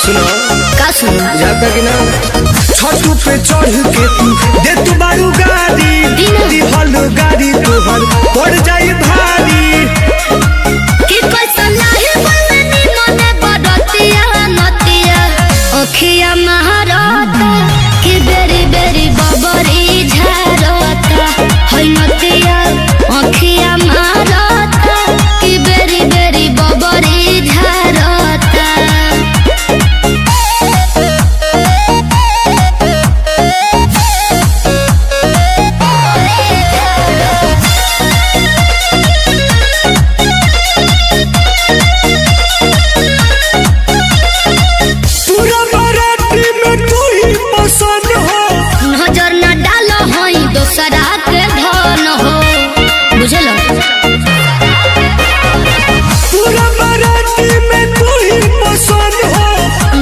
सुनो का सुनो जाता कि ना छतू पे चढ़ के तू दे तू बारू गाड़ी दिहल गाड़ी तोहर पड़ जाई भारी कि कैसा लाही बलनी मने बडतिया नतिया ओखिया महारता कि बेरी बेरी बबरी झारता होई नतिया ओखिया महारता कि बेरी बेरी बबरी झारता नजर न डालो होई दोसरा के धन हो बुझलो पूरा बाराती में तू ही पसंद हो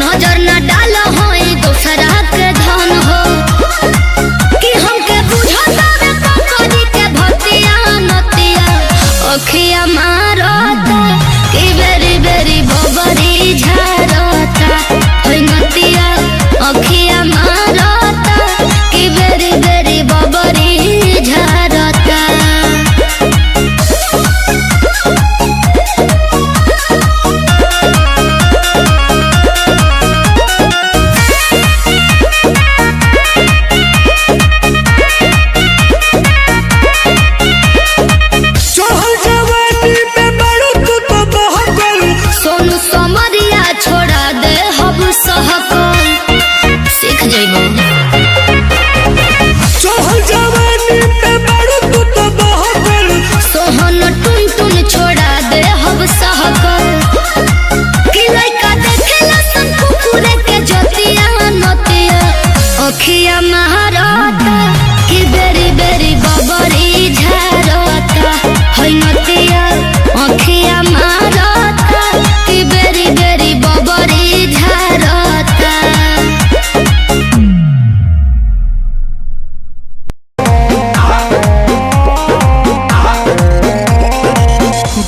नजर न डालो होई दोसरा के धन हो कि हमके बुझता रे पकड़ी के भतिया नतिया ओखिया मारता कि बेरी बेरी बबरी झारता होई नतिया ओखिया मारता कि बेरी बेरी बबरी झारता चढ़ल जवानी में बड़ू तू तो बहकल सोनू समरिया छोड़ा दे हब सहकल सीख जइबो चढ़ल जवानी में बड़ू तू तो बहकल सोहन टुन टुन छोड़ा दे हब सहकल कि लइका देखेला सन कुकुरे के जतिया नतिया ओखिया महारता कि बेरी बेरी बबरी झारता होई नतिया ओखिया महारता कि बेरी बेरी बबरी झारता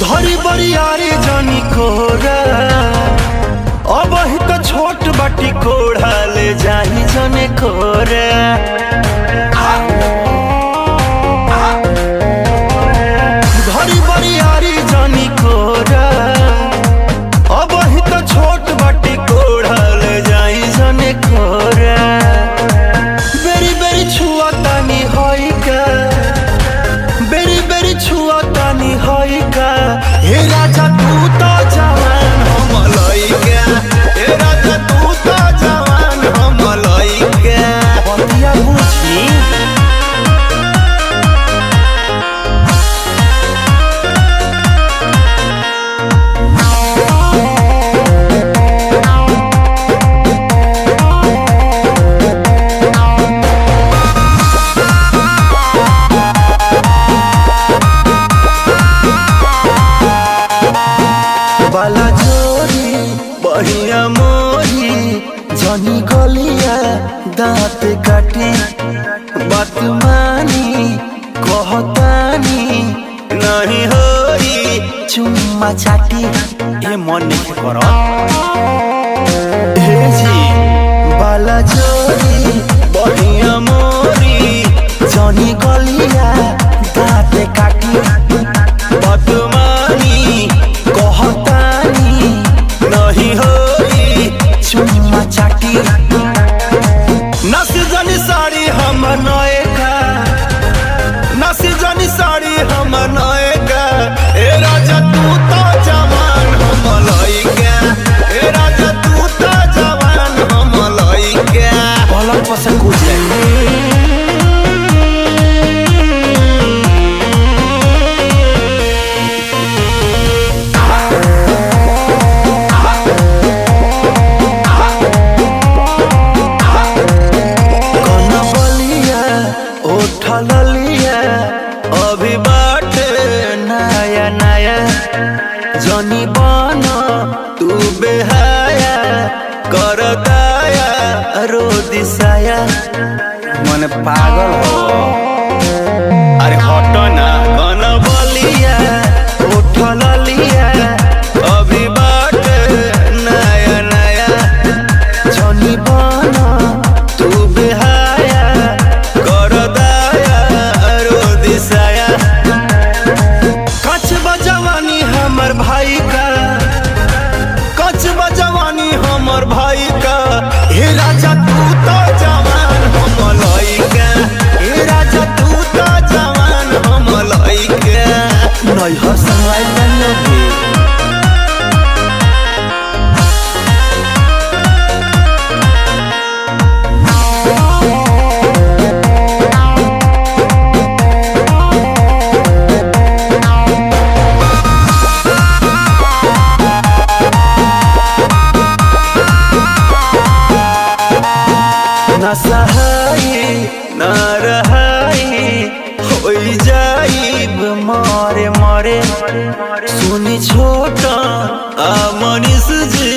धरी बरियारी जानी कोरा अब ही तो छोट बाटी कोढ़ा ले जानी जने कोरा धरी बरियारी जानी कोरा अब ही तो छोट बाटी कोढ़ा ले जाई जने कोरा बेरी बेरी छुआ तानी होई का बेरी बेरी छुआ तानी होई का हे राजा तू तो जवान हम लइका हे राजा तू तो जवान हम लइका बतिया बुझी बाला जोरी बढ़िया मोरी जनी गलिया दांत काटी बात मानी कहतानी नहीं होई चुम्मा चाटी ए मन नहीं करो हे जी बाला जोरी बढ़िया मोरी जनी गलिया दांत काटी बात मानी कहतानी नहीं होई चुम्मा चाटी नसी जनी साड़ी हम नएका नसी जनी साड़ी हम नएका ए राजा तू तो जवान हम लइका ए राजा तू तो जवान हम लइका पलंग पर से कूद जाए अभी बाटे नया नया जनी बना तू बेहाया कर दाया रो दिसाया मन पागल हो अरे हटो ना कन बलिया उठल लिया अभी बाटे नया नया हमर भाई का। हे राजा तू तो जवान हम लइका, हे राजा तू तो जवान हम लइका। नहीं हंसवाई लगे न सहाई न रहाई हो जाइब मारे मारे। सुनी छोटा आ मनीष जी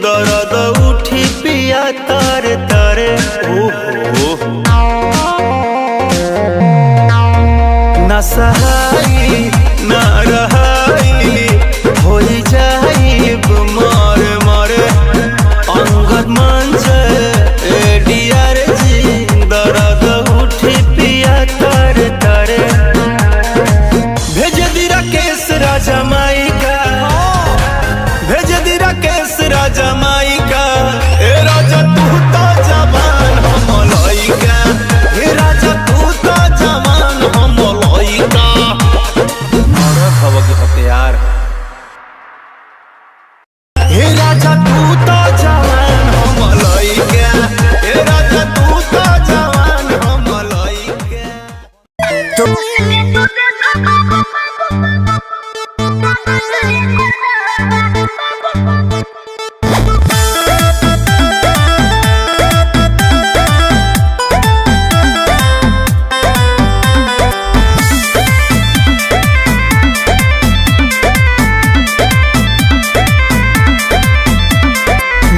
दर्द उठी पिया तारे तारे। ओहो न सहाई न रहाई हो जाइब मारे मारे। अंगद मंच डियर जी दर्द उठी पिया तारे तारे। भेज दी राकेश राजा माई का, भेज दी राकेश राजा माई का। ए राजा तू तो जवान हम लइका, हे राजा तू तो जवान हम लइका। औरत हवा के हथियार। हे राजा तू तो जवान हम लइका, हे राजा तू तो जवान हम लइका।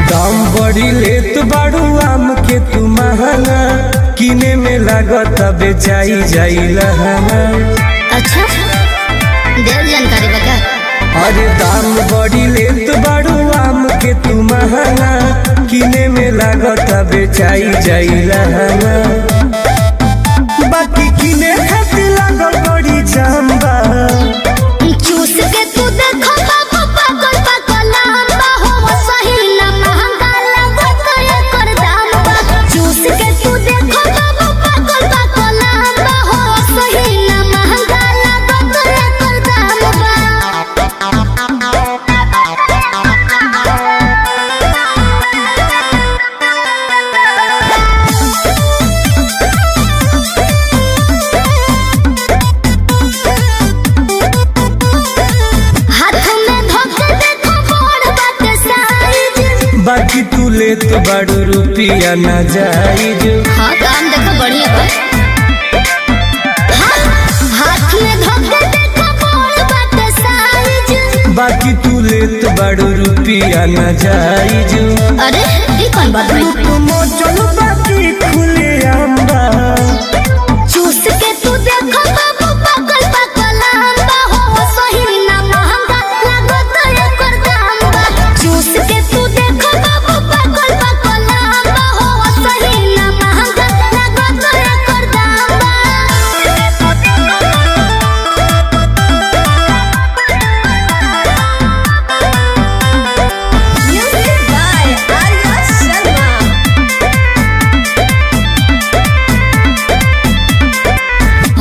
दाम बड़ी लेत बाड़ू आम के तू महंगा, किने में लागत बेचाई जाई लहंगा। अच्छा देर जानकारी बता। अरे दाम बड़ी लेत बाड़ू आम के तू महंगा, किने में लागत बेचाई जाई लहंगा। बाकी किने खातिर लागल बड़ी जाम्बा। चूस के तू देखो बाबू पागल पागल लंबा हो सही ना महंगा लागत एकर दाम बा। चूस के तू देखो बाबू पागल पागल लंबा हो सही ना महंगा लागत एकर दाम बा। हाथ में धोके देखो बड़ बाटे साइज। बाकी तू लेत बाड़ू रुपिया ना जाइज। हाँ काम देखो बढ़िया बा। हाँ, हाथ में धोके देखो बड़ बाटे साइज। बाकी तू लेत बाड़ू रुपिया ना जाइज। अरे ये कौन बात भाई? मोचन बाकी खुले आंबा। चूस के तू देखो बाबू पागल पागल लंबा हो सही ना महंगा लागत एकर दाम बा। चूस के तू देखो बाबू पागल पागल लंबा हो सही ना महंगा लागत एकर दाम बा। Music by Arya Sharma।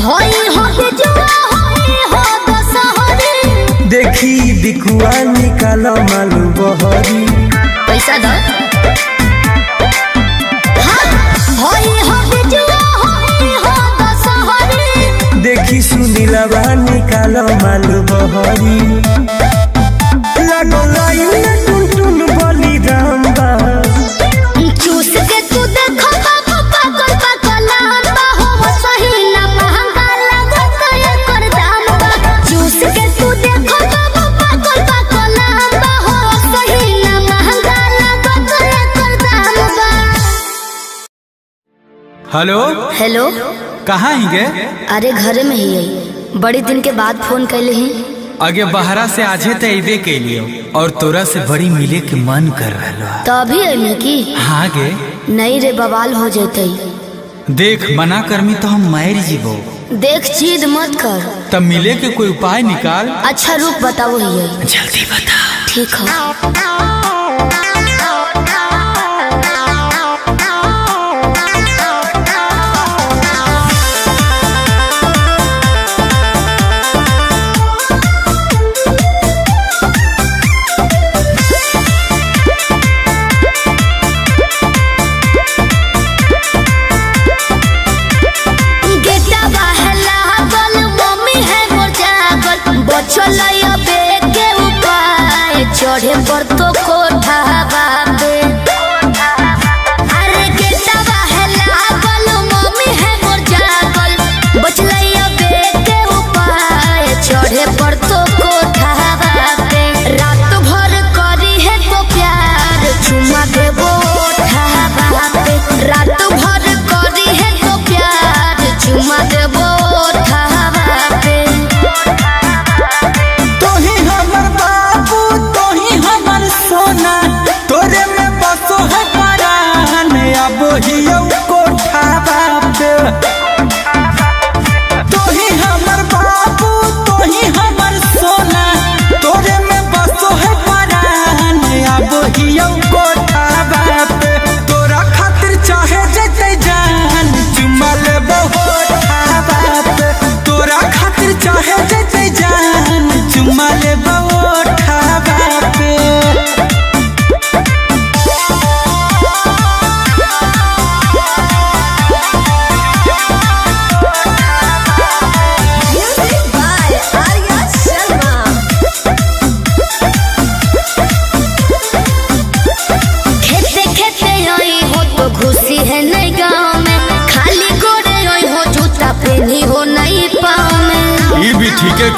होई हो जुआ होई हो दशहरी। देखी बिकुआ निकाल मालू बहरी। पैसा दो। हाँ, होई हो जुआ होई हो दशहरी। देखी सुनीलवा निकाल मालू बहरी। लागो लाइन टुन टुन बली रामबा। चूस के तू देखो बाबू पागल पागल लंबा हो सही ना महंगा लागत एकर दाम बा। चूस के तू देखो बाबू पागल पागल लंबा हो सही ना महंगा लागत एकर दाम बा। हेलो हेलो कहाँ ही गे? अरे घर में ही है। बड़ी दिन के बाद फोन कैले ही। आगे बहरा से आजे तो अबे के लिए और तोरा से बड़ी मिले के मन कर रहा। तो अभी अइमे की? हाँ गे। नहीं रे बवाल हो जैते। देख मना करमी तो हम मार जीवो। देख जिद मत कर। तब मिले के कोई उपाय निकाल। अच्छा रुक बताओ ही है। जल्दी बता। ठीक है।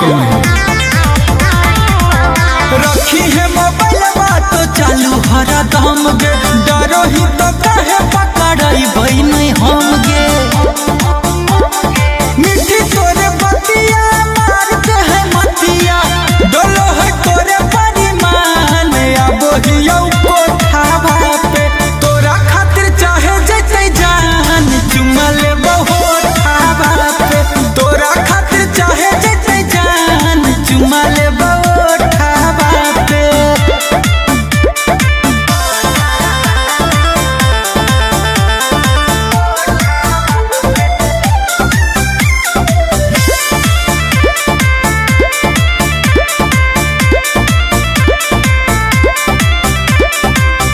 कहूँ। रखी है मोबाइल तो चालू हरा दम गे, डरो ही तो काहे पकड़ाई बहन हम गे। मिठी तोरे बतिया मार दे है मतिया, डोलो है तोरे परिमान अब हियो कोठावा पे। तोरा खातिर चाहे जैते जान चुमा ले बहुत ठावा पे। तोरा खातिर चाहे जैते जान चुमा ले बहुत ठावा पे।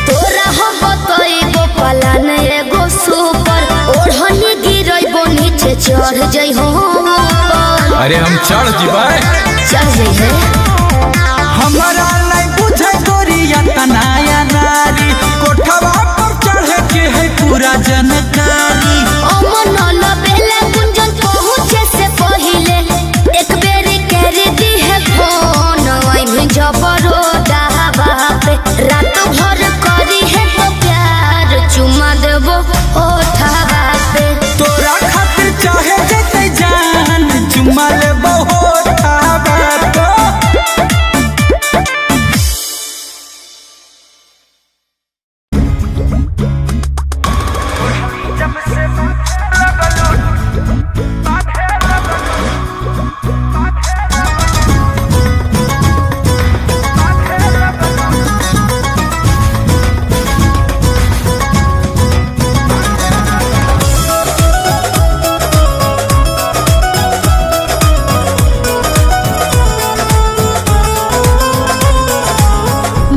तोरा हम बतइबो पलान एगो सुपर, ओढ़नी गिरइबो नीचे चढ़ जइहो ऊपर। अरे हम चढ़ जीबा, चढ़ जइहे हमारा नहीं बुझे गोरिया तनाया नारी, कोठवा पर चढ़े के है पूरा जानकारी। अमन लबेले गुंजन पहुँचे से पहिले एक बेरी कर दी है फोन। आई भी जबरो दावा पे रात भर करी है तो प्यार चुमा देबो ओठावा पे। तोरा खातिर चाहे जैते जान चुमा ले बहुत ठावा पे।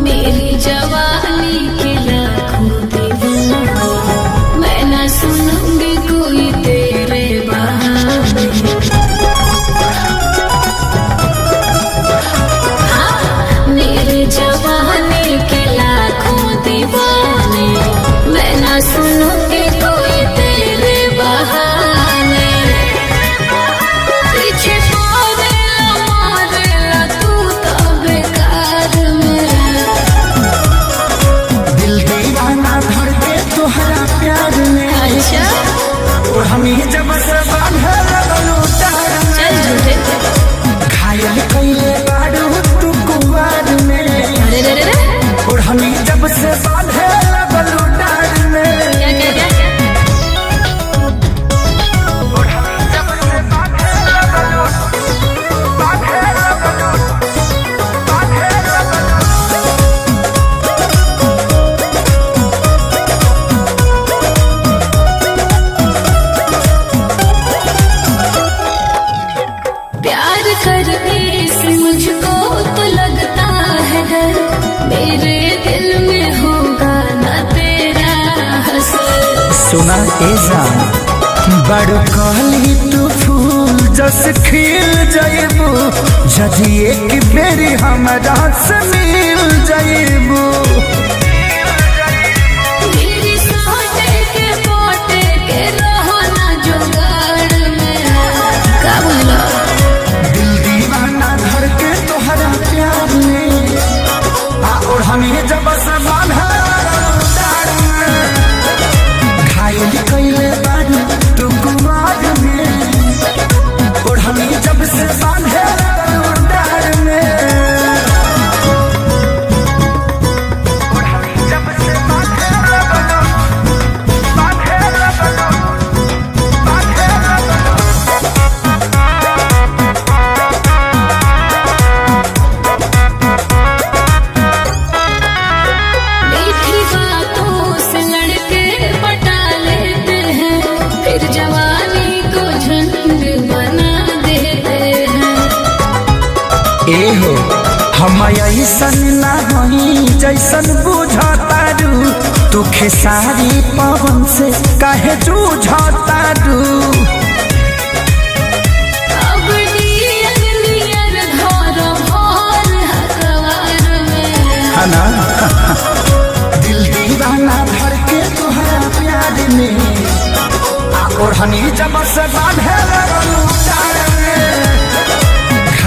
मेरी जवानी के लाखों दीवाना, मैं न सुनूंगी कोई तेरे बहाने। हाँ, मेरी जवानी के लाखों दीवाने, मैं न सुनूंगी कोई तेरे बहाने। पीछे मारेला तू तो बेकार में। दिल दीवाना धर के तोहरा प्यार में, अच्छा और हम ही जब से बांधे लगलू तार चल में। झूठे। घायल कइले बाड़ू तू कुंवार में, अरे रे रे रे, और हम ही जब से बांधे लगलू तार में। क्या क्या क्या? और हम ही जब से बांधे लगलू, बांधे लगलू, बांधे लगलू। प्यार करने से मुझको तो लगता है डर, मेरे दिल में होगा ना तेरा असर। सुना ए जान, बड़ कहली तू फूल जस खिल जाइबू, जदि एक बेरी हमरा से मिल जाइबू। मेरी सोटे के पोटे के रहो ना जुगाड़ में। का बोला? दिल दीवाना धर के तोहरा प्यार में, और हमें जब से बांधा तार में। घायल कइले बाड़ू तू कुमार में, और हमें जब से बांधे तार में। और हमें जब से बांधे लगलू, बांधे लगलू, बांधे लगलू। मीठी बातों से लड़के पटा लेते हैं, फिर जवानी को झंड बना देते हैं। ए हो हम ऐसन ना हई जैसन बुझतारू, तू खेसारी पवन से काहे जूझतारू। अब नियर नियर घर भर हकवार में। है ना दिल दीवाना भर के तोहरा प्यार में, और हनी जब से बांधे लगलू तार में।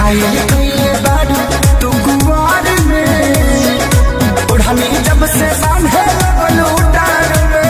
घायल कइले बारू तू कुंवार में ओढ़नी जब से बांधे लगलू डार में।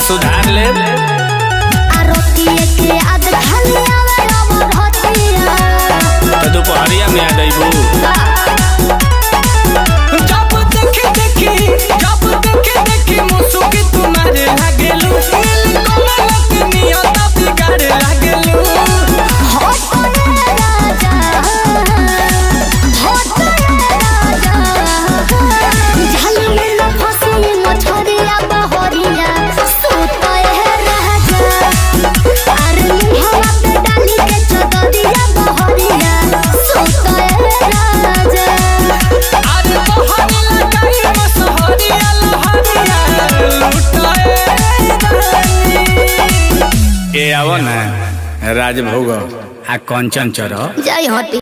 सुधार ले तो दोपहरिया में आ जाइबू। जब देखे मुसुकी तुम्हारे लागेलू नियत बिगाड़े लागेलू। ए आओ ना राजभोग आ कंचन चरो जय हटी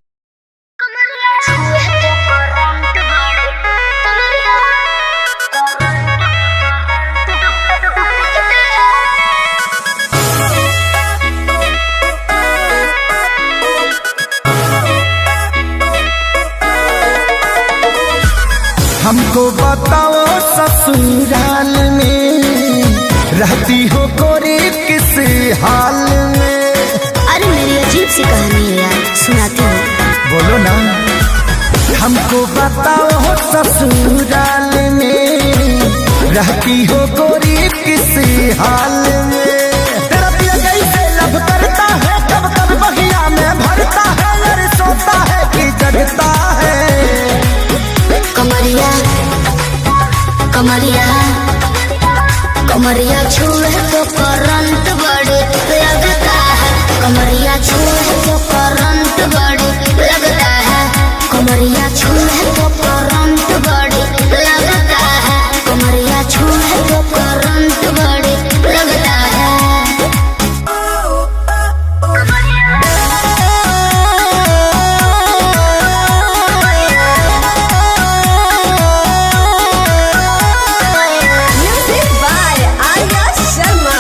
हमको बताओ ससुराल में रहती हो गोरी किस हाल में। अरे मेरी अजीब सी कहानी है यार, सुनाती हूँ। बोलो ना। हमको बताओ ससुराल में रहती हो गोरी किस हाल में। तेरा पिया कैसे लब करता है, कब कब बगिया में भरता है, अरे सोता है कि जगता है। कमरिया कमरिया छुए तो करंट बड़ी लगता है, कमरिया छुए तो करंट बड़ी लगता है, कमरिया छुए तो करंट बड़ी लगता है। Music by Arya Sharma.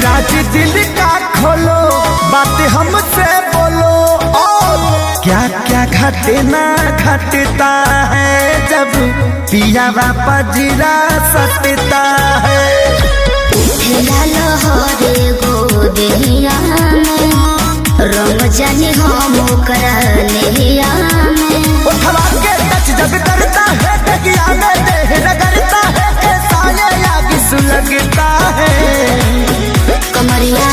राज दिल का खोलो, बात हमसे बोलो, और क्या क्या घटना घटता है जब पिया बापा जीरा सटता है। उठला लहरे गोदिया में, रंग जाने हम ओकरा नहिया में। उठवा के टच जब करता है, तकिया में देह रगड़ता है, कैसा ये आग सुलगता है। कमरिया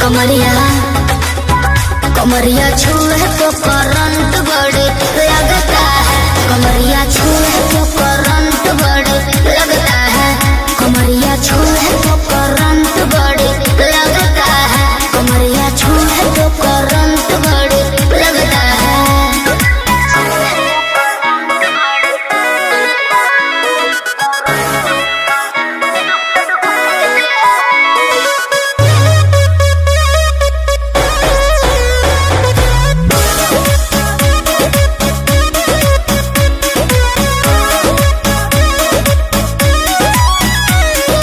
कमरिया कमरिया छुए तो करंट बड़ी लगता है, कमरिया छुए तो करंट बड़ी लगता है, कमरिया छुए तो करंट बड़ी लगता है, कमरिया छुए तो करंट बड़ी लगता है।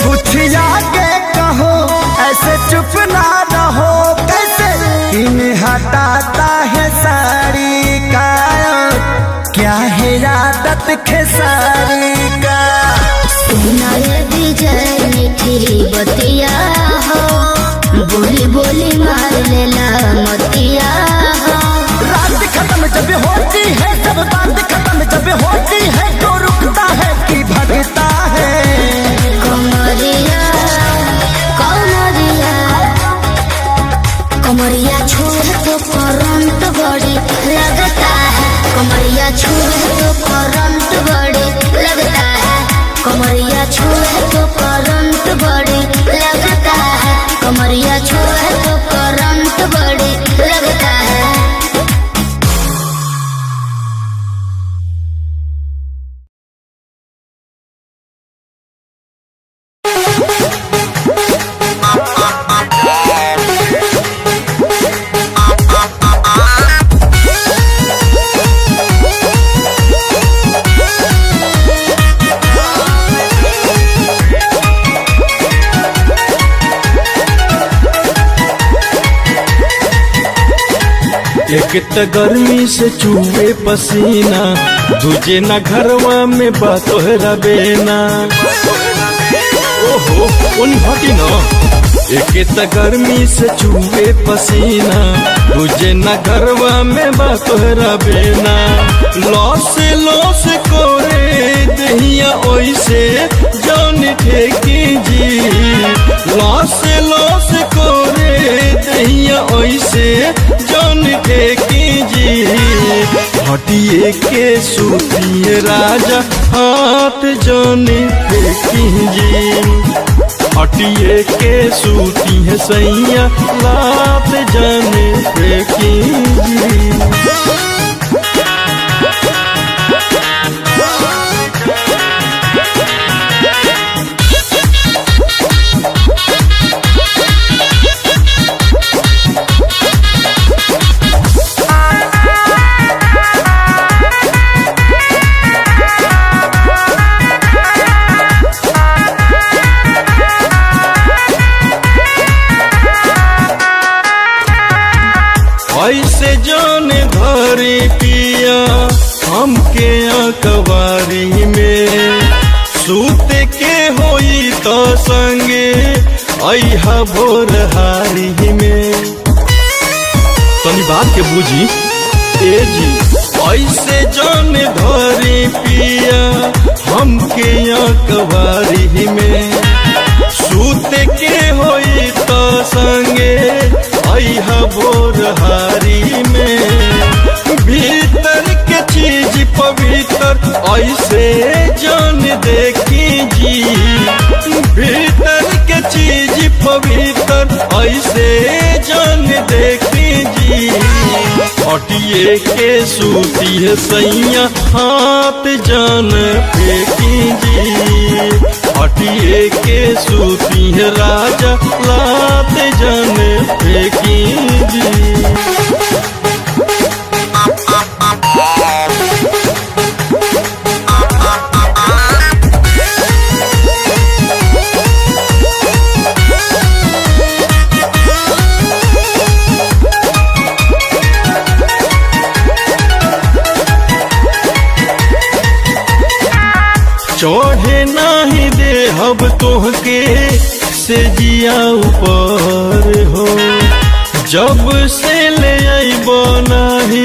कुछ आगे कहो, ऐसे चुप ना रहो, कैसे इन्हें हटाता है साड़ी का, क्या है आदत खेसारी का। सुनाए विजय मीठी बतिया हो, बोली बोली मार लेला मतिया हो। रात खत्म जब होती है, सब बात खत्म जब होती है, तो रुकता है कि भगता है। कमरिया कमरिया कमरिया छुए तो करंट बड़ी लगता है, कमरिया छुए तो करंट बड़ी लगता है, कमरिया छुए तो करंट बड़ी लगता है, कमरिया छुए तो करंट बड़ी लगता है। एक त गर्मी से चूहे पसीना, दूजे ना घरवा में बातोहरा बेना। ओहो उन हटी न। एक त गर्मी से चूहे पसीना, दूजे ना घरवा में बातोहरा बेना। लॉस कोरे दहिया ओइसे जान ठेकी जी, लॉस कोरे दहिया ओइसे जान ठेकी जी। हटिए के सूतिए राजा हाथ जाने फेंकी जी, हटिए के सूती है सैया लात जाने फेंकी जी। ऐसे जाने धरे पिया हमके अकबारी में, सूते के होई तो संगे अहा भोरहारी में। तनी बात के बुझी ए जी, ऐसे जाने धरे पिया हमके अकबारी में, सूते के होई तो संगे अहा भोरहारी में। भीतर के चीज पवित्र ऐसे जान देखी जी, ऐसे जान देखी जी हटिए के सूती है सैया हाथ जान फेंकी जी हटिए के सूती है राजा लात जान फेंकी जी। चढ़े नाही दे हब तोहके से जिया ऊपर हो जब से ले आइब नाही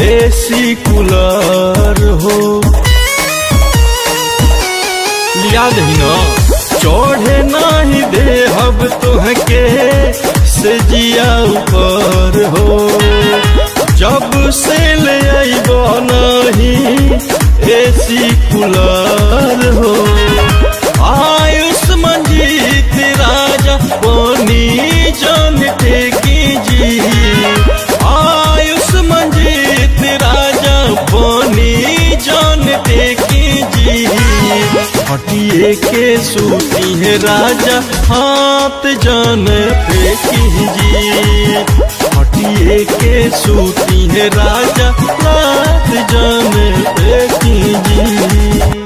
एसी कूलर हो लिया दही ना चढ़े नाही दे हब तोहके से जिया ऊपर हो जब से ले आइब नाही एसी कूलर हो आयुष्मान जीत राजा बनी जान ठेकी जी आयुष्मान जीत राजा बनी जान ठेकी जी हटिए के सूती है राजा हाथ जान फेंकी जी हटिए के सूती है राजा हाथ जान फेंकी जी।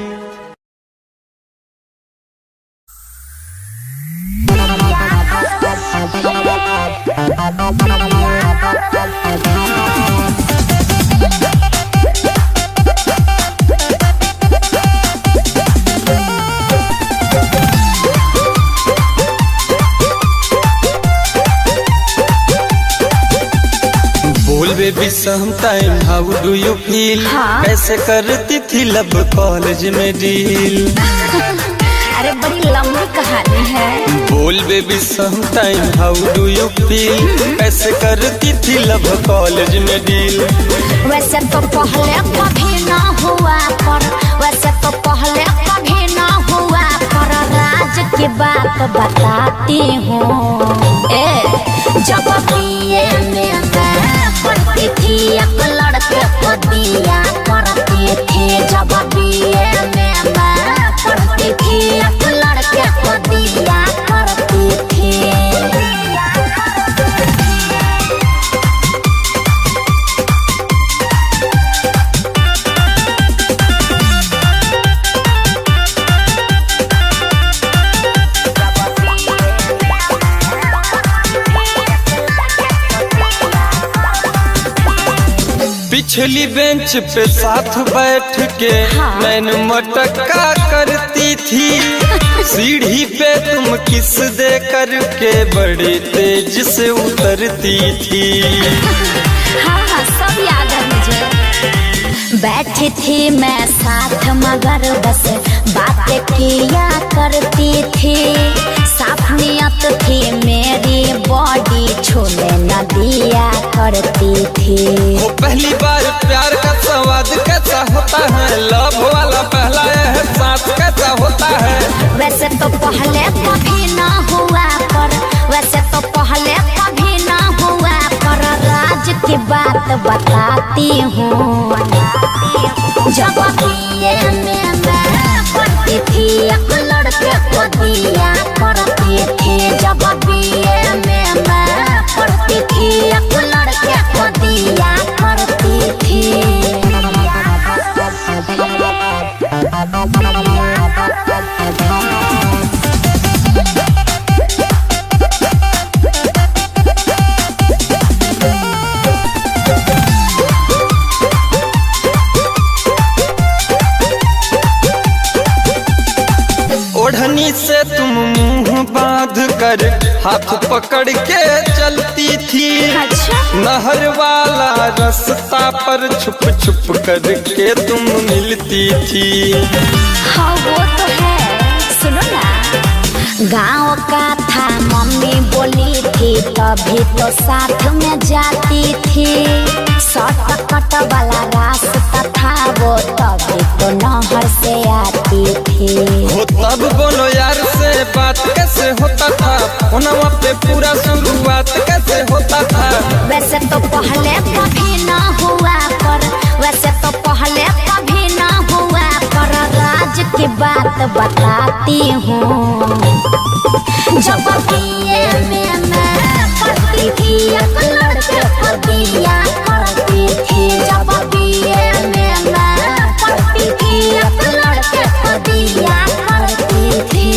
Baby some time how do you feel कैसे करती थी लब कॉलेज में डील अरे बड़ी लंबी कहानी है। बोल baby some time how do you feel कैसे करती थी लब कॉलेज में डील वैसे तो पहले कभी ना हुआ पर वैसे तो पहले कभी ना हुआ पर राज की बात बताती हूँ जब बीए में पढ़ती थी एक लड़के को दिया करती थी जब बीए में पढ़ती थी एक लड़के को दिया करती थी। पिछली बेंच पे साथ बैठ के मैंने मटका करती थी सीढ़ी पे तुम किस दे करके बड़े तेज से उतरती थी। हाँ सब याद है मुझे। बैठी थी मैं साथ मगर बस बातें किया करती थी साफ नियत थी मेरी बॉडी छूने न दिया करती थी। वो पहली बार प्यार का स्वाद कैसा होता है लव वाला पहला एहसास कैसा होता है वैसे तो पहले कभी ना हुआ पर वैसे तो पहले कभी ना हुआ पर राज की बात बताती हूँ जब बीए में पढ़ती थी एक लड़के को दिया करती थी जब बीए में पढ़ती थी एक लड़के को दिया करती थी। ओढ़नी से तुम मुंह बांध कर हाथ पकड़ के चलती थी नहर वाला रास्ता पर छुप छुप करके तुम मिलती थी। हाँ वो तो है सुनो ना गाँव का था मम्मी बोली थी तभी तो साथ में जाती थी शॉर्टकट वाला रास्ता था वो तभी तो नहर से आती थी। हो तब बोलो यार से बात कैसे होता था फोनवा पे पूरा शुरुआत कैसे होता था? वैसे तो पहले कभी ना हुआ पर, वैसे तो पहले कभी ना हुआ पर, राज की बात बताती हूँ। जब बीए में मैं पढ़ती थी एक लड़के को दिया करती थी। जब बीए में मैं पढ़ती थी एक लड़के को दिया करती थी।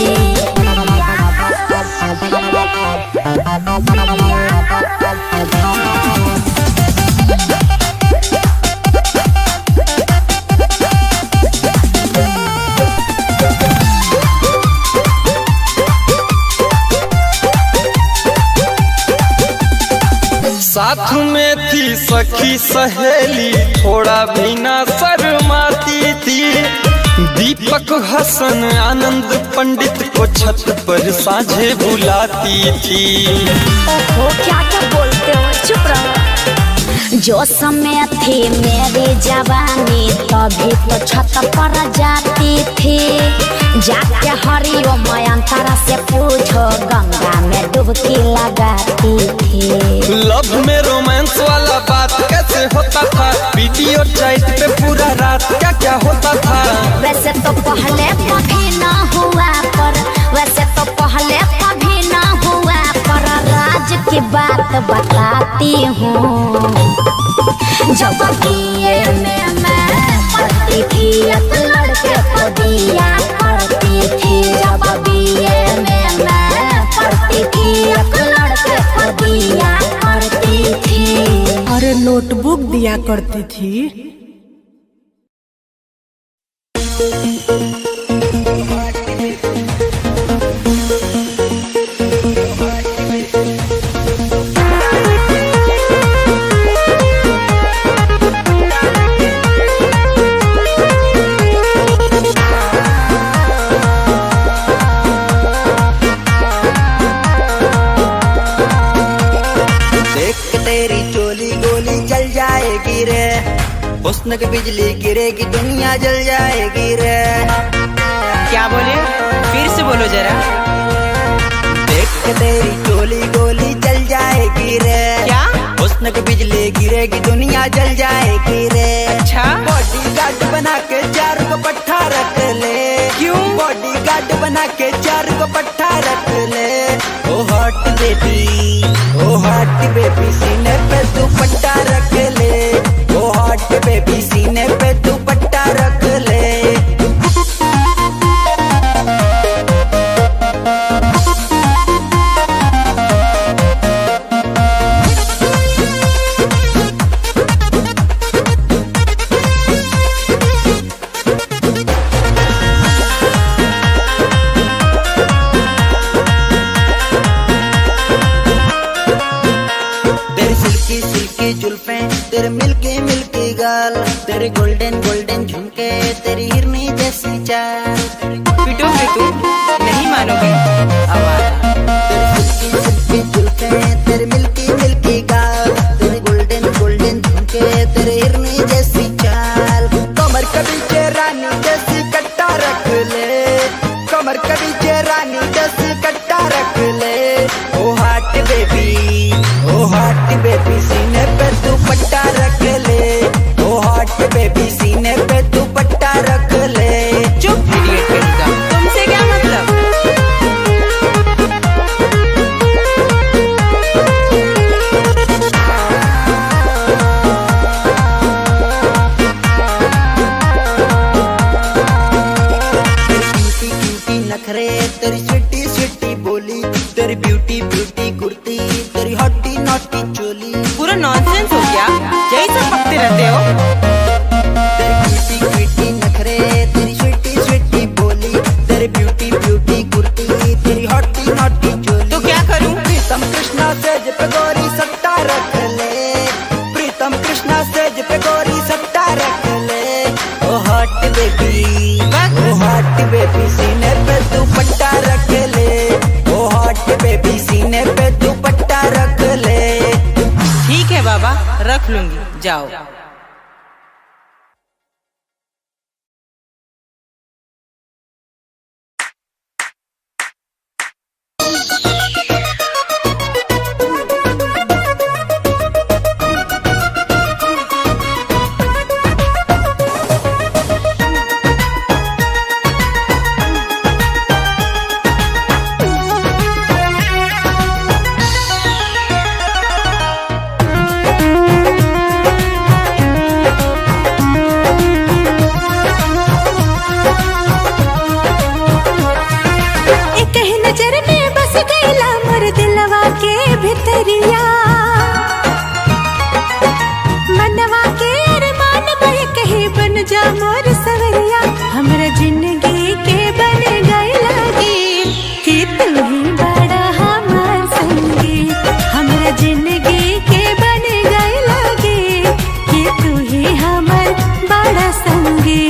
साथ में थी सखी सहेली, थोड़ा भी ना शर्माती थी। दीपक हसन आनंद पंडित को छत पर साझे बुलाती थी। ओहो क्या क्या बोलते हो, चुप रहो। जो समय थी मेरी जवानी तभी तो छत पर जाती थी। जाके हरिओम अंतरा से पूछो, गंगा में डुबकी लगाती थी। लव में रोमांस वाला बात कैसे होता था? वीडियो चैट पे पूरा रात क्या क्या होता था? वैसे तो पहले कभी ना हुआ पर, वैसे तो पहले कभी ना हुआ पर, राज की बात बताती हूँ। जब बीए में मैं पढ़ती थी एक लड़के को दिया करती थी। जब बीए में मैं पढ़ती थी एक लड़के को दिया करती थी। अरे नोटबुक दिया करती थी। हुस्न की बिजली गिरेगी दुनिया जल जाएगी रे। क्या बोले, फिर से बोलो जरा। देख के तेरी चोली गोली जल जाएगी रे। क्या? हुस्न की बिजली गिरेगी दुनिया जल जाएगी रे। अच्छा, बॉडी गार्ड बना के चार को पट्टा रख ले। क्यों? बॉडी गार्ड बना के चार को पट्टा रख ले। ओ हॉट बेबी, ओ हॉट बेबी, सीने पे तू पट्टा रख ले। ओ हॉट बेबी, सीने पे तू पट्टा रख ले। तेरे मिल्की मिल्की गाल, तेरे गोल्डन गोल्डन झुमके, तेरी हिरनी जैसी चाल। पिटो फिर तुम नहीं मानोगे। तेरी सिल्की सिल्की जुल्फें, तेरे मिल्की मिल्की गाल, तेरे गोल्डन गोल्डन झुमके, तेरे हिरनी जैसी चाल। कमर के पीछे रानी जैसी कट्टा रख ले। कमर के पीछे रानी जैसी कट्टा रख ले। ओ हॉट बेबी, ओ हॉट बेबी, सीने पे तू पट्टा रख ले। ओ हॉट बेबी, सीने पे तू पट्टा रख ले। चुप इडियट कहीं का, तुमसे क्या मतलब? तेरी क्यूटी क्यूटी नखरे, तेरी स्वीटी स्वीटी बोली, तेरी ब्यूटी ब्यूटी कुर्ती, तेरी हॉटी नॉटी चोली। पूरा नॉनसेंस हो क्या? यही सब पकते रहते हो। तेरी क्यूटी क्यूटी नखरे, तेरी स्वीटी स्वीटी बोली, तेरी ब्यूटी ब्यूटी कुर्ती, तेरी हॉटी नॉटी चोली। तो क्या करूं? प्रीतम कृष्णा सेज पे गोरी सट्टा रख ले। प्रीतम कृष्णा सेज पे गोरी सट्टा रख ले। ओ हॉट बेबी, ओ हॉट बेबी, सीने पे तू पट्टा रख ले। ओ हॉट बेबी, सीने पे तू पट्टा रख ले। ठीक है बाबा, रख लूंगी, जाओ। कि तू ही बड़ा हमार संगी, हमरा जिंदगी के बन गई लगी कि तू ही हमार बड़ा संगी।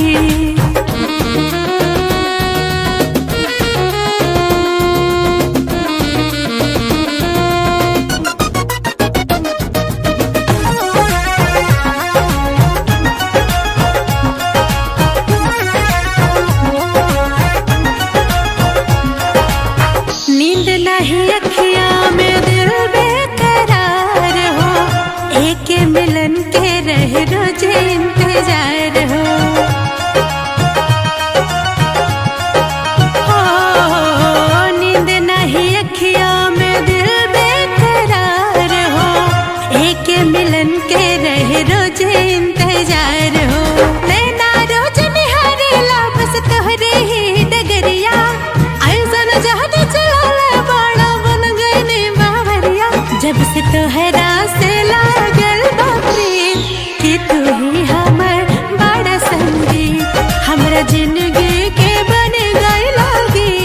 नींद नहीं अखियां में दिल बेकरार हो, एक मिलन के रह रोजे इंतजार हो। नींद नहीं अखियां में दिल बेकरार हो, एक मिलन के रह रोजे इंतजार हो। नैना रोज निहारेला बस तोहरे ही डगरिया, ऐसन जहन चलाला बाड़ा बन गईनी बावरिया। जब से तोहरा से लागल बा प्रीत कि तू ही हमर बड़ा संगी, हमरा जिंदगी के बन गई लगी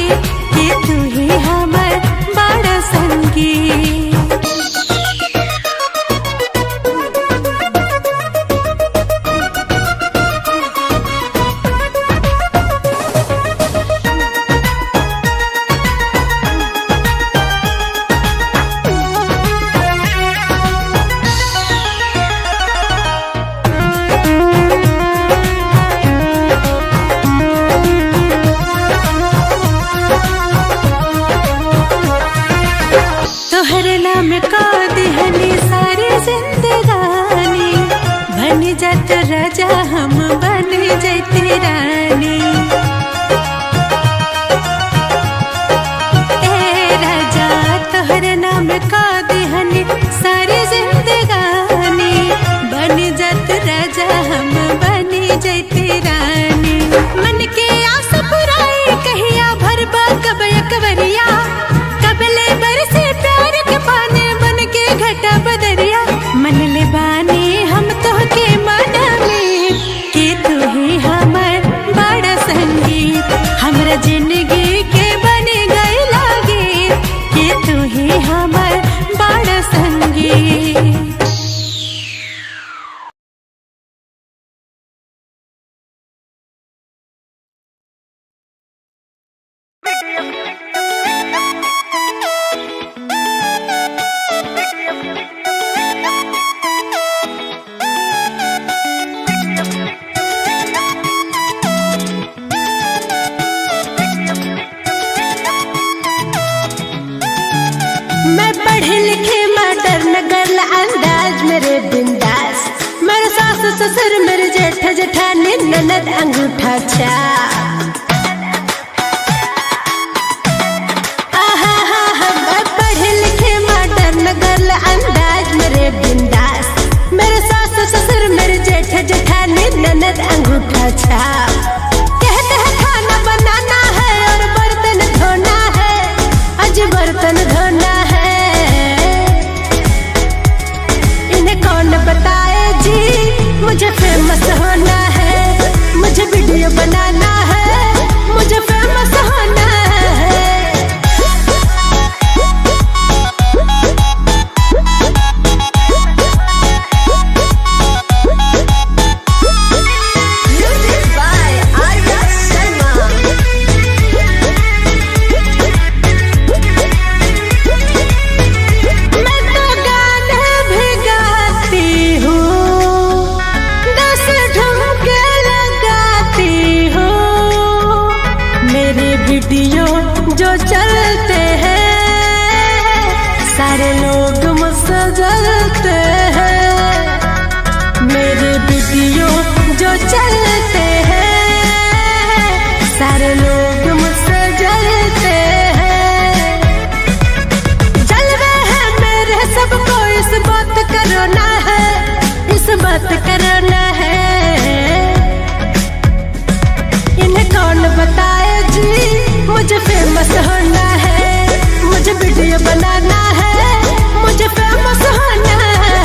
कि तू ही हमर बड़ा संगी। तोहरे नाम का दिहनी सारी जिंदगानी, बन जात राजा हम बन जाती रानी। ए राजा तोहरे नाम का दिहनी सारी जिंदगानी, बन जात राजा हम बन जाती रानी। मन के आस पुराई कहिया भरबा कब अकबरिया, कबले बरसे प्यार के पानी बन के घटा बदरिया। मन ले बानी हम तो के मानवी कि तू ही हमर बड़ा संगी, हमरा जिंदगी के बन गई लगी कि तू ही हमर बड़ा संगी। मैं पढ़े लिखे मॉडर्न गर्ल, अंदाज मेरे बिंदास, मेरे सास ससुर मेरे जेठ जेठानी ननद अंगूठा छाप। मैं पढ़े लिखे मॉडर्न गर्ल, अंदाज मेरे बिंदास, मेरे सास ससुर मेरे जेठ जेठानी ननद अंगूठा छाप। कहते हैं खाना बनाना है और बर्तन धोना है, आज बर्तन धोना है। इन्हें कौन बताए जी मुझे फेमस होना है, मुझे वीडियो बनाना है, मुझे फेमस होना है। Music by Arya Sharma. मैं तो गाने भी गाती हूँ, 10 ढंके लगाती हूँ। मेरे वीडियो जो चलते हैं सारे लोग मुझसे जलते हैं। मेरे वीडियो जो चलते हैं सारे लोग मुझसे जलते हैं। जलवे हैं मेरे सबको इस बात करना है, इस बात करना है। इन्हें कौन बताए जी मुझे फेमस होना है, मुझे वीडियो बनाना है, मुझे फेमस होना है।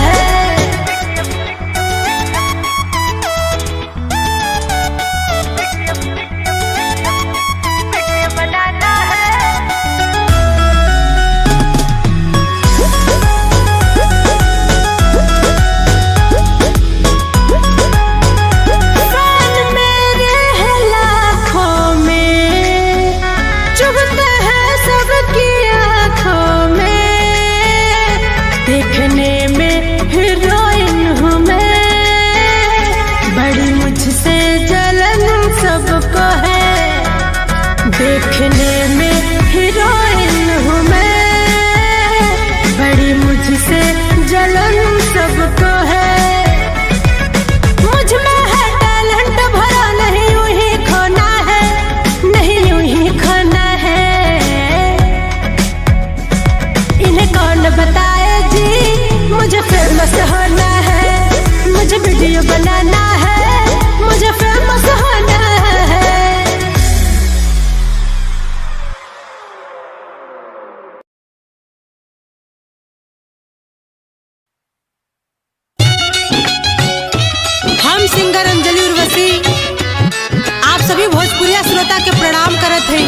देवता के प्रणाम करत हई।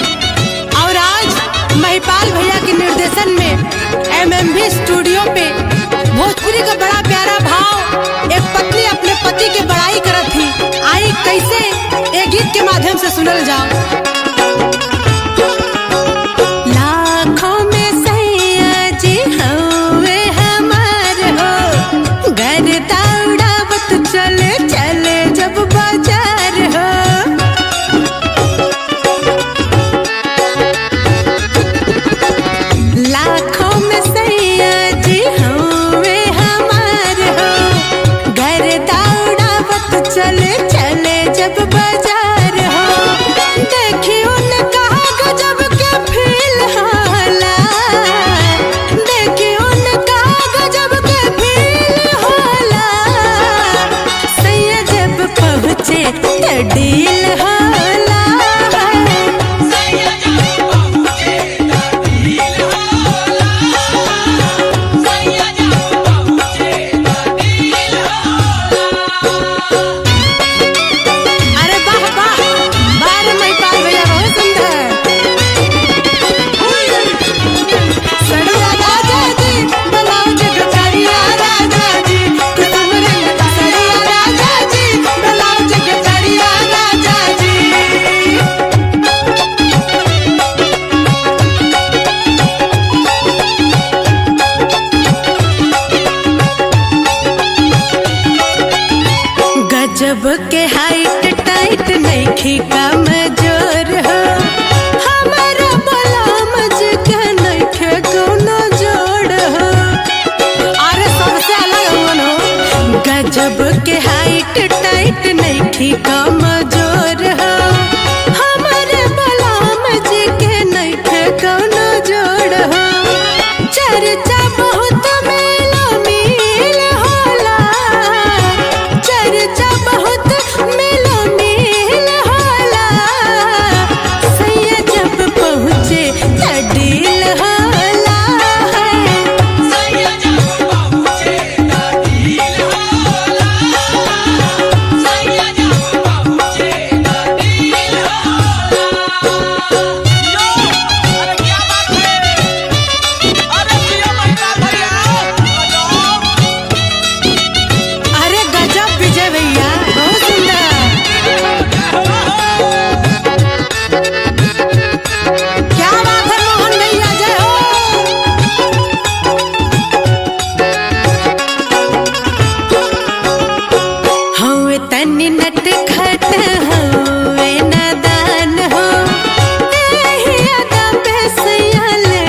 और आज महिपाल भैया के निर्देशन में MMV स्टूडियो पे भोजपुरी का बड़ा प्यारा भाव एक पत्नी अपने पति के बड़ाई करत थी। आई कैसे एक गीत के माध्यम से सुनल जाओ। लाखों में सैया जी हवे हमार हो, घर दौड़ावत चले चले जब बाजार हो। लाखों में सैया जी हवे हमार हो, घर दौड़ावत चले चले जब बाजार हो। देखी उनका गजब के फील होला, देखी उनका गजब के फील होला। सैया जब पहुँचे तो डील होला। अरे वाह वाह, बार महिपाल भैया बहुत सुंदर। सड़िया राजा जी ब्लाउज गचरिया राजा जी, कुसुम रंग सड़िया राजा जी ब्लाउज गचरिया राजा जी। गजब के हाइट टाइट नइखी कमजोर हो, हमारा बलाम जगह नइखे कोनो जोड़ हो। अरे सबसे अलग मन हो। गजब के हाइट टाइट नइखी कमजोर हो, हमारे बलाम जगह नइखे कोनो जोड़ हो। चर्चा बहुत मेला मिल होला, चर्चा बहुत मेला मिल होला। सैया जब पहुँचे तो डील होला। अरे गजब विजय भैया बहुत सुंदर। क्या बात है मोहन भैया, जय हो। हवे तनी नटखट हवे नादान हो, एही अदा पे सैया ले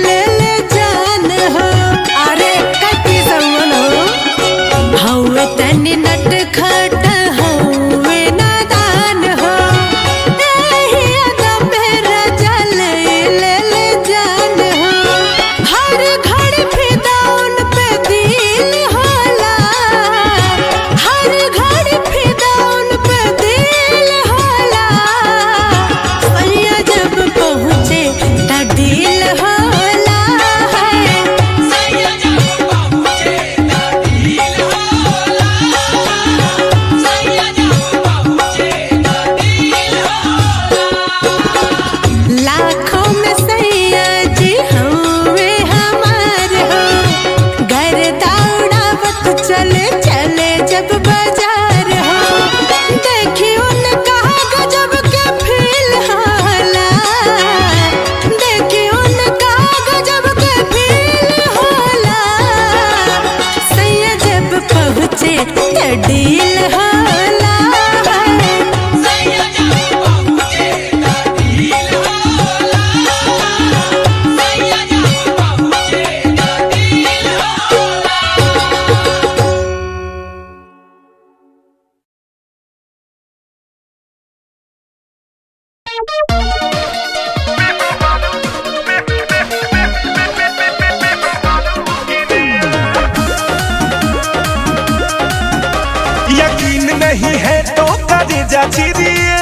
ले ले जान हो। अरे कति सवन हो। हवे तनी नटखट हवे नादान हो, एही अदा पे राजा ले ले ले जान हो। हर घड़ी फिदा उन पे दिल होला, हर घड़ी फिदा उन पे दिल होला। सैया जब पहुँचे तो डील होला। लाखों में सैया जी हवे हमार हो, घर दौड़ावत चले चले जब बाजार हो। देखी उनका गजब के फील होला, देखी उनका गजब के फील होला। सैया जब पहुँचे तो डील होला। यकीन नहीं है तो कलेजा चीरिए।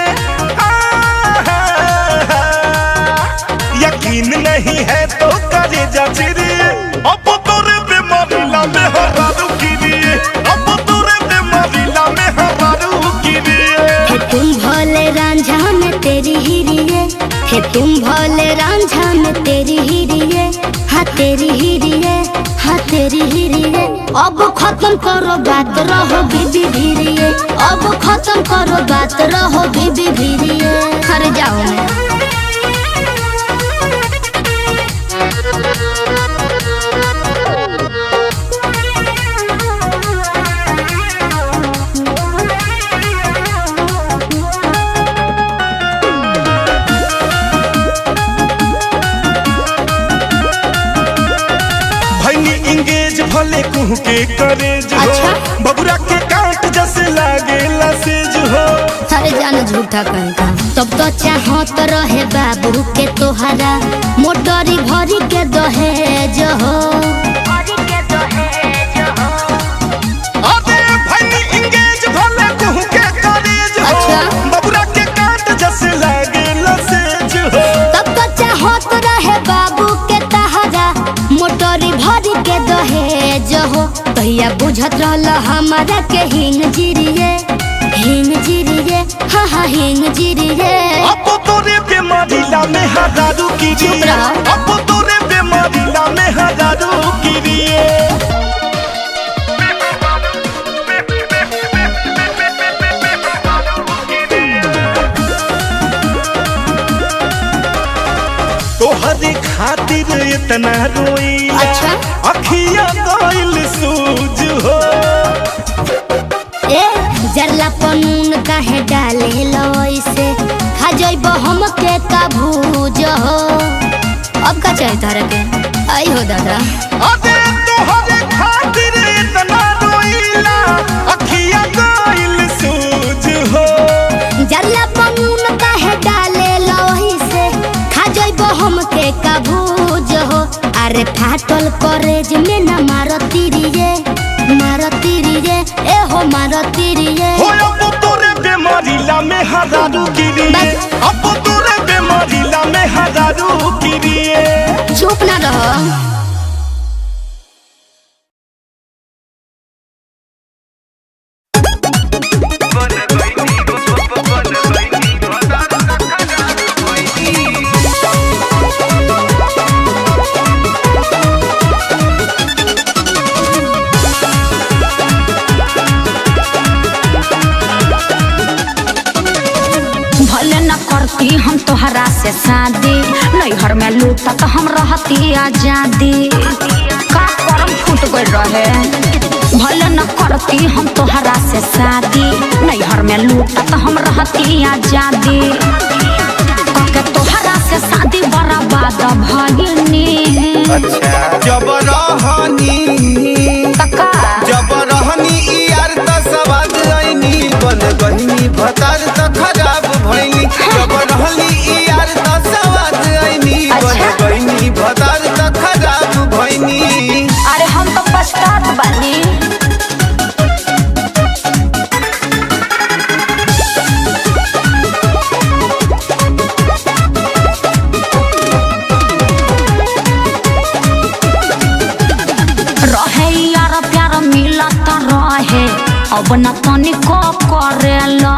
यकीन नहीं है तो कलेजा चीरिए। अब तोरे बीमारी ला में हरारू गिरिए, अब तोरे बीमारी ला में हरारू गिरिए। तुम भोले रांझा में तेरी हिरिए थे तुम भोले रांझा में तेरी हिरिए हाँ तेरी हिरिए हाँ तेरी हिरिए। अब खत्म करो बात रहो बीबी भिरिए, अब खत्म करो बात रहो बीबी भिरिए। हर जाओ मैं इंगेज भले कुह के करेज हो। अच्छा? बबुरा के कांट जैसे लागेला सेज हो। सारे जान झूठा कहता तब तो चाहत रहे बाबू के तोहरा मोटरी भरी के दहेज हो। अबे भनी इंगेज भले कुह के करेज हो। अच्छा? बबुरा के कांट जैसे लागेला सेज हो। तब तो चाहत रहे बाबू के तहरा मोटरी भरी के दहेज हो। भैया बुझत रहला हमारा के हिंग जिरिए हाँ हाँ हिंग जिरिए। अब तोरे बेमारीला में हजारू की चुप रह। अब तोरे बेमारीला में हजारू की तोहरे खातिर इतना रोईला। अच्छा? अखिया गइल सूज हो। ए जरला पनून काहे डाले लइसे खा जइब हम के का भूज हो। अब का चाहिए तारा के आई हो दादा। अबे तोहरे खातिर इतना रोईला। अखिया गइल सूज हो। जरला पनून काहे डाले लइसे खा जइब हम के का भूज हो। अरे फाटल करेज में ना मारती रिए ए हो मारती रिए। हो अब तोरे बेमारीला में हजारू गिरिए। बस। अब तोरे बेमारीला में हजारू गिरिए। चुप ना रहो। हम तोहरा से शादी नैहर में लूटा तो हम रहती आजादी का करम फूट गई रहे। भले न करती हम तोहरा से शादी नैहर में लूटा तो हम रहती आजादी। के तोहरा से शादी बर्बाद भइनी। जब रहनी यार त सवाद आईनी बन गईनी भतार त खराब भइनी। जब रहनी यार त सवाद आईनी बन गईनी भतार त खराब भइनी। अरे हम तो पछतात बानी। अब न तनिको करेला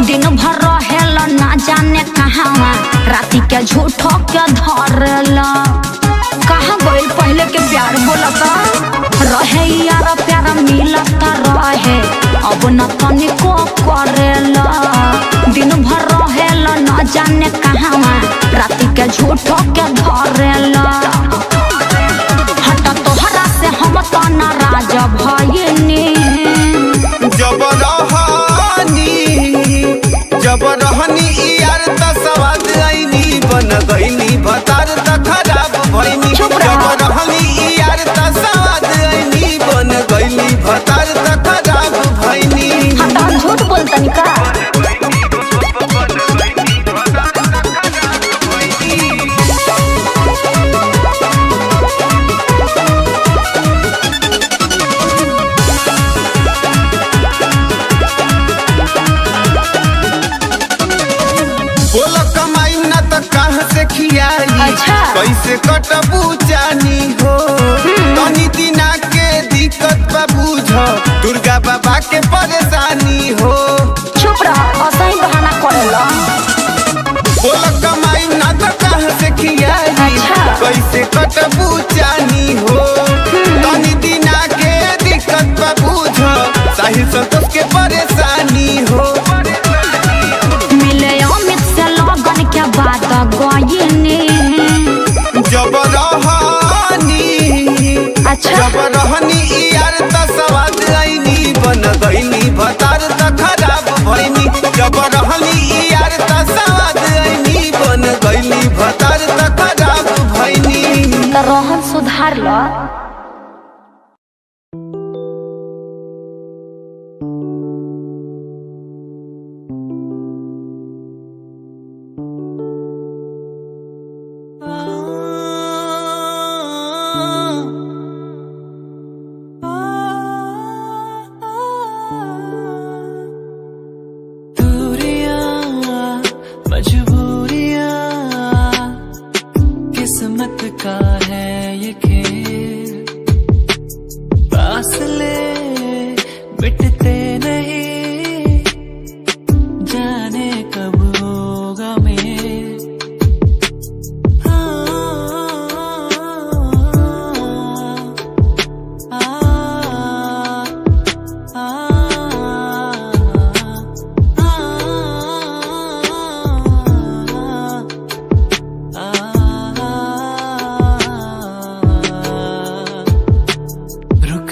दिन भर रहेला ना जाने कहाँ राती के झूठो के धरेला। कहाँ गइल पहले के प्यार बोलता रहे यार प्यार मिलता रहे। अब न तनिको करेला दिन भर रहेला ना जाने कहाँ राती के झूठो के धरेला। हटा तोहरा से हम तो नाराज भइनी। जब रहनी यार त सवाद आईनी बन गईनी भतार त खराब भइनी। जब रहनी यार त सवाद आईनी बन गईनी भतार त खराब भइनी। हटा झूठ बोलतनी का। अच्छा? कैसे कटबू जानी हो तनी दिना के दिक्कत बा बुझ दुर्गा बाबा के परेशानी हो। चुप रह असही बहाना करेला। कैसे कटबू जानी हो तनी दिना के दिक्कत बा बुझ साहिल संतोष के परेशानी हो मिले अमित से लगन के बात गयनी जब रहनी यार त सवाद आईनी बन गईनी भतार त खराब भईनी जब रहनी यार त सवाद आईनी बन गईनी भतार त खराब भईनी तो रोहन सुधार लो। किस्मत का है ये खेल, फासले मिटते नहीं, जाने कब होगा मेल।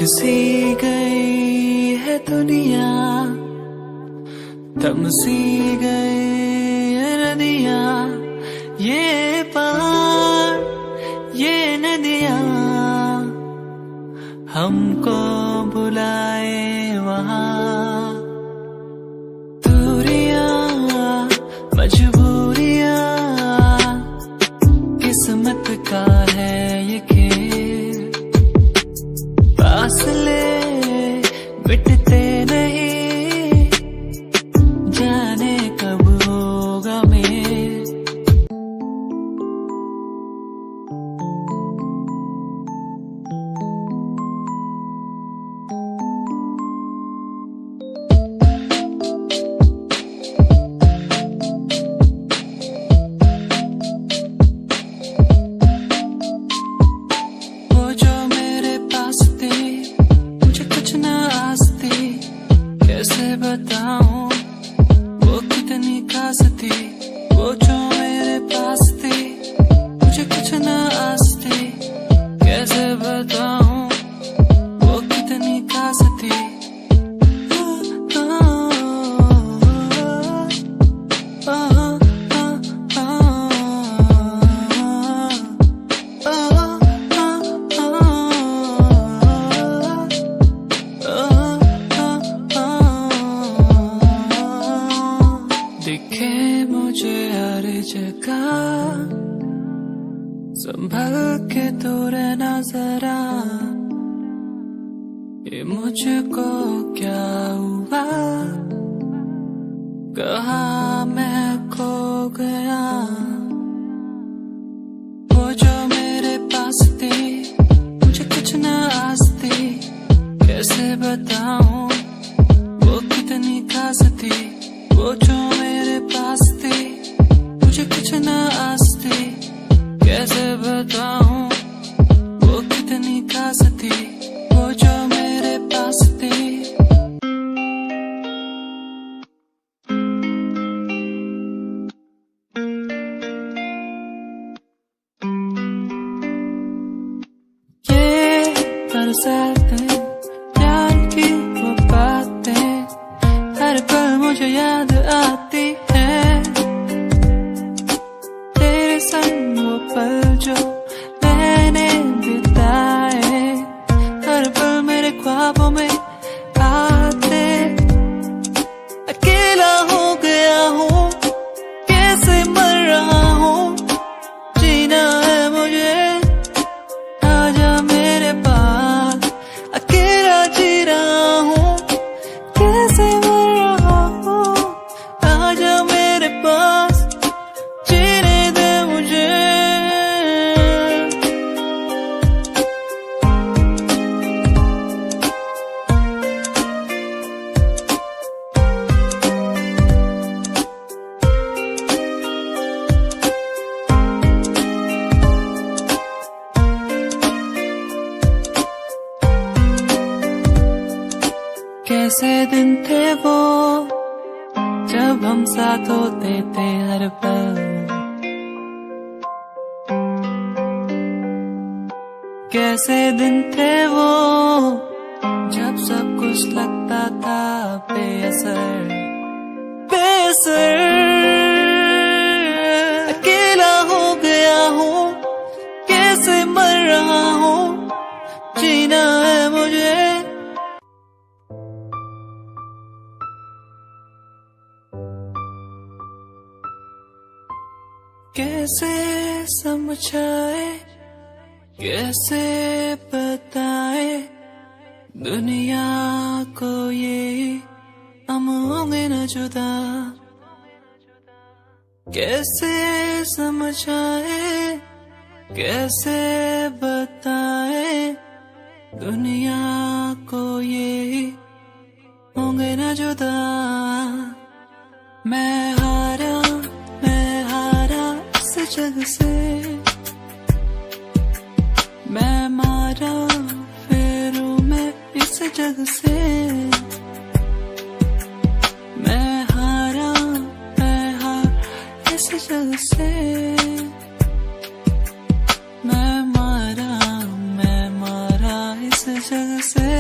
सी गई है दुनिया, थम सी गई है नदिया, ये पार ये नदिया हमको बुलाए वहाँ। दूरियां मजबूरियां किस्मत का है ये खेल, फासले मिटते नहीं, जाने कब होगा मेल। वो जो मेरे पास थे मुझे कुछ ना आस थी, कैसे बताऊं वो कितनी खास थी। वो जो मेरे पास थी मुझे कुछ ना आस थी, कैसे बताऊं वो कितनी खास थी। दिखे मुझे हर जगह, संभल के तो रहना जरा, ये मुझको क्या हुआ, कहाँ मैं खो गया। वो जो मेरे पास थी मुझे कुछ ना आस थी, कैसे बताऊं वो कितनी खास थी। वो जो मेरे पास थी मुझे कुछ ना आस थी, कैसे बताऊं वो कितनी खास थी। वो जो मेरे पास थी। ये बरसातें प्यार की वो बातें हर पल मुझे याद आती है, तेरे संग वो पल जो मैंने बिताए, हर पल मेरे ख्वाबों में आते। अकेला हो गया हूँ, कैसे मर रहा हूँ, जीना है मुझे, आजा मेरे पास। अकेला जी रहा हूँ, कैसे मर रहा हूँ, आजा मेरे पास, जीने दे मुझे। कैसे दिन थे वो जब हम साथ होते थे हर पल। कैसे दिन थे वो जब सब कुछ लगता था बेअसर बेअसर। अकेला हो गया हूँ, कैसे मर रहा हूँ, जीना है मुझे। कैसे समझाए, कैसे बताए दुनिया को ये हम होंगे न जुदा। कैसे समझाए, कैसे बताए दुनिया को ये होंगे न जुदा। मैं हारा इस जग से, मैं मारा फिरूं मैं इस जग से। मैं हारा इस जग से, मैं मारा इस जग से।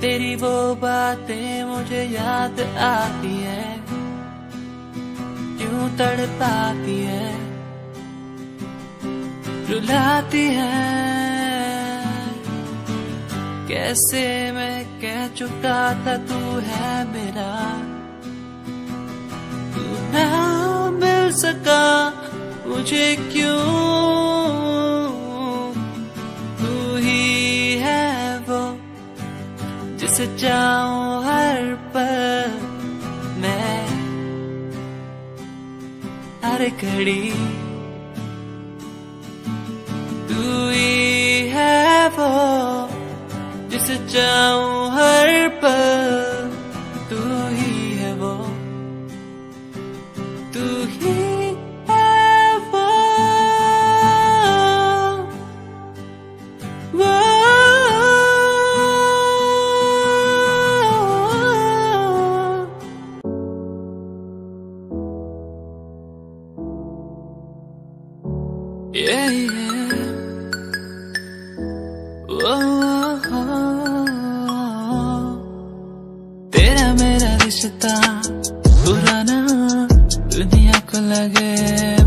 तेरी वो बातें मुझे याद आती है, क्यों तड़पाती है, रुलाती है। कैसे मैं कह चुका था तू है मेरा, तू ना मिल सका मुझे क्यों। जिसे चाहूं हर पल मैं, हर घड़ी तू ही है वो। जिसे चाहूं हर पल तू ही है वो, तू ही है वो। तेरा मेरा रिश्ता पुराना, दुनिया को लगे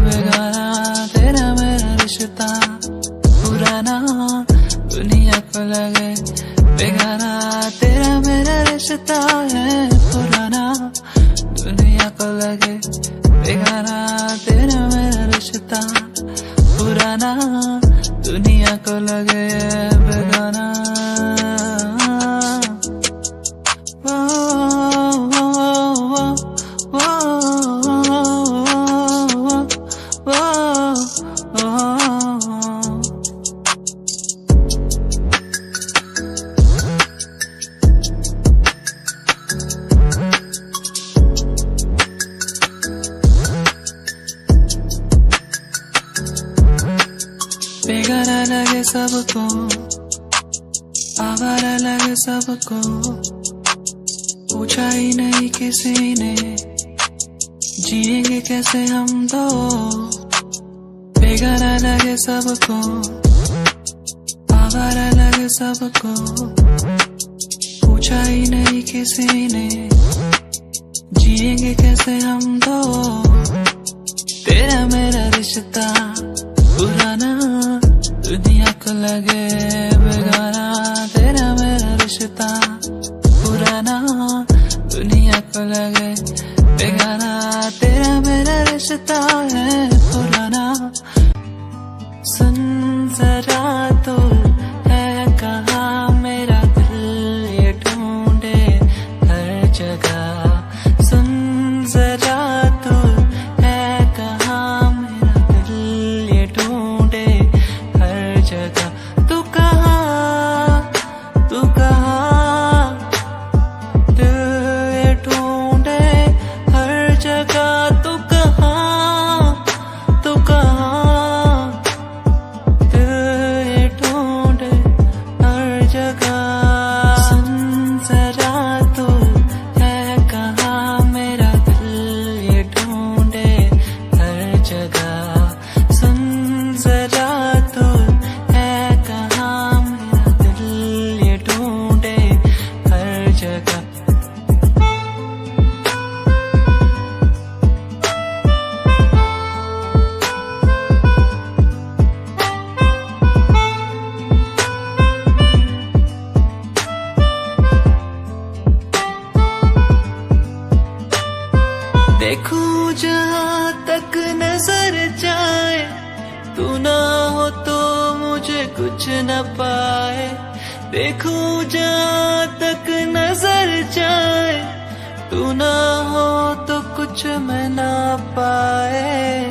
बेगाना। तेरा मेरा रिश्ता पुराना, दुनिया को लगे बेगाना। तेरा मेरा रिश्ता है पुराना, दुनिया को लगे बेगाना। तेरा मेरा रिश्ता पुराना, दुनिया को लगे बेगाना। बेगाना लगे सबको, आवारा लगे सबको, पूछा ही नहीं किसी ने जिएंगे कैसे हम दो, बेगाना लगे सबको, आवारा लगे सबको, पूछा ही नहीं किसी ने, जिएंगे कैसे हम दो, तेरा मेरा रिश्ता पुराना, दुनिया को लगे बेगाना, तेरा मेरा रिश्ता पुराना, दुनिया को लगे बेगाना, तेरा मेरा रिश्ता है पुराना। सुन जरा तो है कहाँ मेरा दिल ये ढूंढे हर जगह, सुन जरा तो है कहाँ मेरा दिल ये ढूंढे हर जगह, तू कहाँ दिल ये ढूंढे हर जगह, तू कहाँ दिल ये ढूंढे हर जगह। सुन जरा तो है कहाँ मेरा दिल ये ढूंढे हर जगह, सुन जरा तो है कहाँ मेरा दिल ये ढूंढे हर जगह। देखूं जहाँ तक नजर जाए, तू ना हो तो मुझे कुछ न पाए, देखूं जहाँ तक नजर जाए, तू ना हो तो कुछ मैं ना पाए।